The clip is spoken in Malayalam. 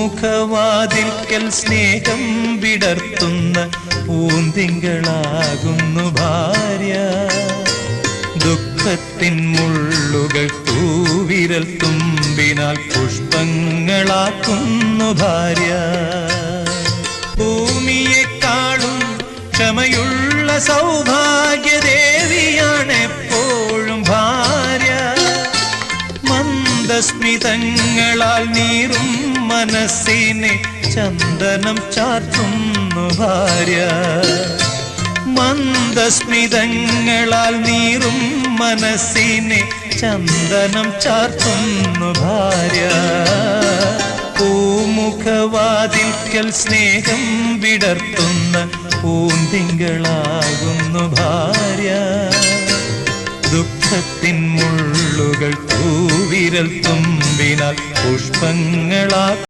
പൂമുഖവാതിൽക്കൽ സ്നേഹം വിടർത്തുന്ന പൂന്തിങ്കളാകുന്നു ഭാര്യ. ദുഃഖത്തിൻ മുള്ളുകൾ തൂവിരൽ തുമ്പിനാൽ പുഷ്പങ്ങളാക്കുന്നു ഭാര്യ. ഭൂമിയെക്കാളും ക്ഷമയുള്ള സൗഭാഗ്യദേവിയാണ് എപ്പോഴും ഭാര്യ. മന്ദസ്മിതങ്ങളാൽ നീറും മനസ്സിനെ ചന്ദനം ചാർത്തുന്നു ഭാര്യ. മന്ദസ്മിതങ്ങളാൽ നീറും മനസ്സിനെ ചന്ദനം ചാർത്തുന്നു ഭാര്യ. പൂമുഖവാതിൽക്കൽ സ്നേഹം വിടർത്തുന്ന പൂന്തിങ്കളാകുന്നു ഭാര്യ. ദുഃഖത്തിൻ മുള്ളുകൾ തൂവിരൽ തുമ്പിനാൽ പുഷ്പങ്ങളാ